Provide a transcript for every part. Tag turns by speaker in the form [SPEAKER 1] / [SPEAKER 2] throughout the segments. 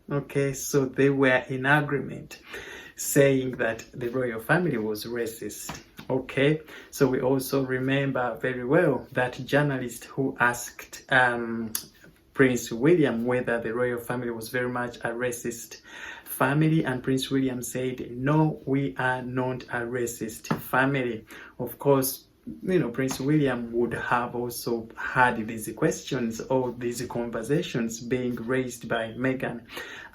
[SPEAKER 1] Okay, so they were in agreement, saying that the royal family was racist. Okay, so we also remember very well that journalist who asked Prince William whether the royal family was very much a racist family, and Prince William said, no, we are not a racist family. Of course, Prince William would have also had these questions or these conversations being raised by Meghan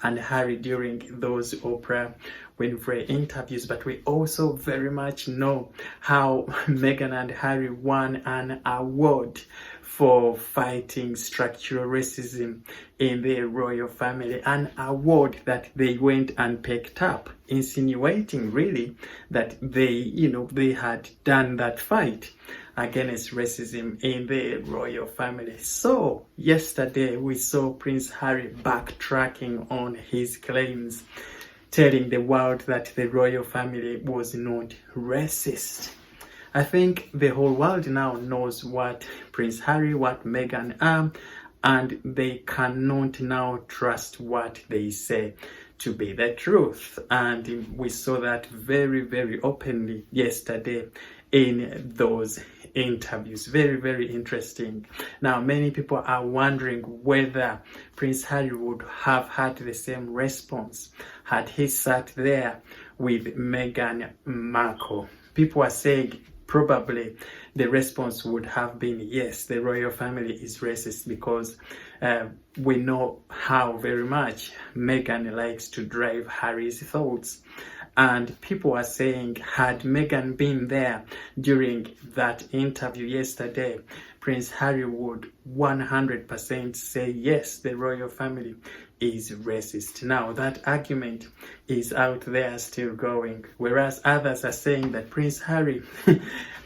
[SPEAKER 1] and Harry during those Oprah Winfrey interviews. But we also very much know how Meghan and Harry won an award for fighting structural racism in the royal family, an award that they went and picked up, insinuating really that they had done that fight against racism in the royal family. So yesterday we saw Prince Harry backtracking on his claims, telling the world that the royal family was not racist. I think the whole world now knows what Prince Harry, what Meghan are, and they cannot now trust what they say to be the truth. And we saw that very, very openly yesterday in those interviews. Very, very interesting. Now, many people are wondering whether Prince Harry would have had the same response had he sat there with Meghan Markle. People are saying probably the response would have been, yes, the royal family is racist, because we know how very much Meghan likes to drive Harry's thoughts. And people are saying, had Meghan been there during that interview yesterday, Prince Harry would 100% say, yes, the royal family is racist. Now, that argument is out there still going, whereas others are saying that Prince Harry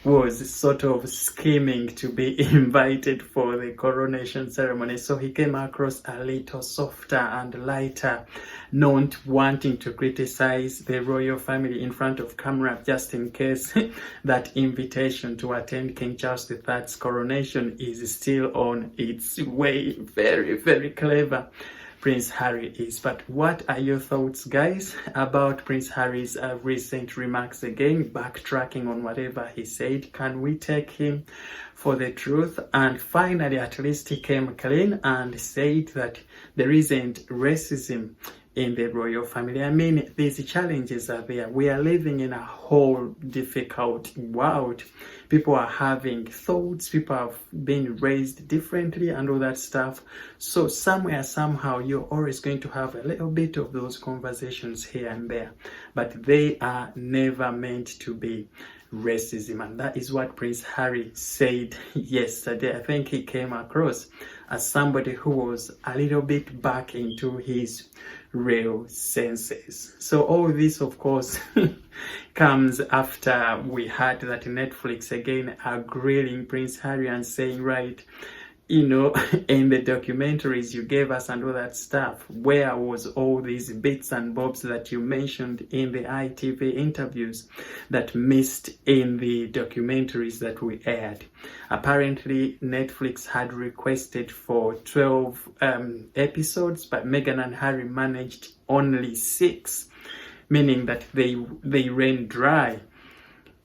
[SPEAKER 1] was sort of scheming to be invited for the coronation ceremony, so he came across a little softer and lighter, not wanting to criticize the royal family in front of camera, just in case that invitation to attend King Charles III's coronation is still on its way. Very, very clever Prince Harry is. But what are your thoughts, guys, about Prince Harry's recent remarks? Again, backtracking on whatever he said. Can we take him for the truth? And finally, at least he came clean and said that there isn't racism in the royal family. I mean, these challenges are there. We are living in a whole difficult world. People are having thoughts, people have been raised differently and all that stuff. So somewhere, somehow, you're always going to have a little bit of those conversations here and there. But they are never meant to be racism. And that is what Prince Harry said yesterday. I think he came across as somebody who was a little bit back into his real senses. So all this, of course, comes after we had that Netflix again are grilling Prince Harry and saying, right, in the documentaries you gave us and all that stuff, where was all these bits and bobs that you mentioned in the ITV interviews that missed in the documentaries that we aired? Apparently, Netflix had requested for 12 episodes, but Meghan and Harry managed only 6, meaning that they ran dry.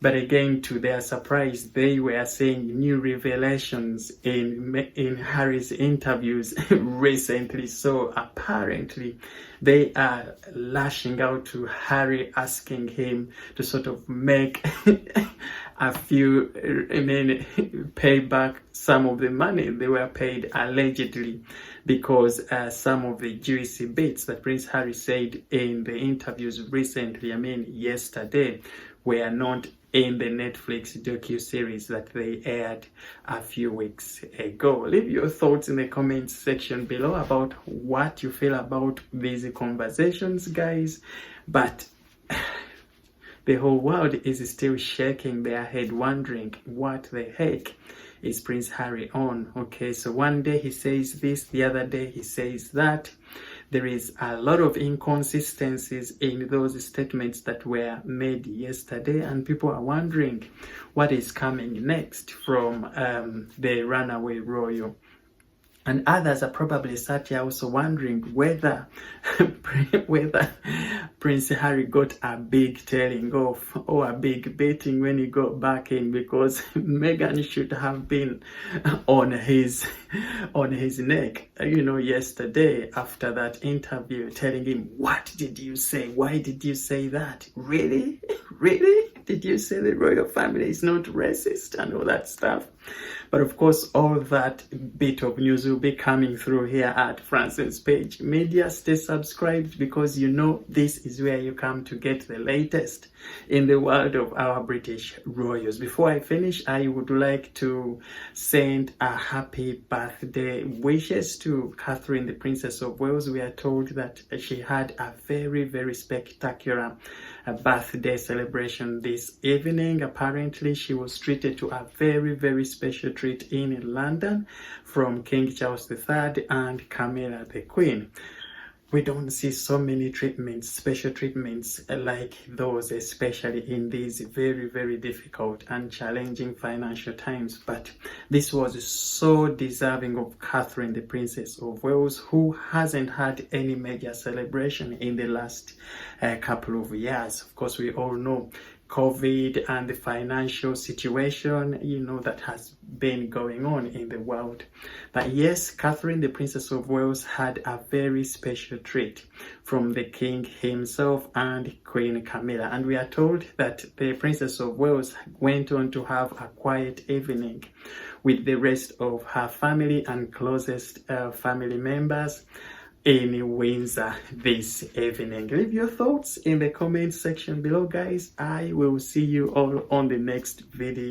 [SPEAKER 1] But again, to their surprise, they were saying new revelations in Harry's interviews recently. So apparently, they are lashing out to Harry, asking him to sort of make a few, pay back some of the money they were paid allegedly, because some of the juicy bits that Prince Harry said in the interviews recently, yesterday, were not in the Netflix docu-series that they aired a few weeks ago. Leave your thoughts in the comments section below about what you feel about these conversations, guys. But the whole world is still shaking their head, wondering what the heck is Prince Harry on. Okay, so one day he says this, the other day he says that. There is a lot of inconsistencies in those statements that were made yesterday, and people are wondering what is coming next from the runaway royal. And others are probably sat here also wondering whether whether Prince Harry got a big telling off or a big beating when he got back in, because Meghan should have been on his neck, yesterday after that interview, telling him, "What did you say? Why did you say that? Really? Really? Did you say the royal family is not racist?" and all that stuff. But of course, all that bit of news will be coming through here at Francis Page Media. Stay subscribed, because this is where you come to get the latest in the world of our British royals. Before I finish, I would like to send a happy birthday wishes to Catherine, the Princess of Wales. We are told that she had a very, very spectacular birthday celebration this evening. Apparently, she was treated to a very, very special treat in London from King Charles III and Camilla the Queen. We don't see so many special treatments like those, especially in these very, very difficult and challenging financial times. But this was so deserving of Catherine, the Princess of Wales, who hasn't had any major celebration in the last couple of years. Of course, we all know COVID and the financial situation, that has been going on in the world. But yes, Catherine, the Princess of Wales, had a very special treat from the King himself and Queen Camilla. And we are told that the Princess of Wales went on to have a quiet evening with the rest of her family and closest family members in Windsor this evening. Leave your thoughts in the comment section below, guys. I will see you all on the next video.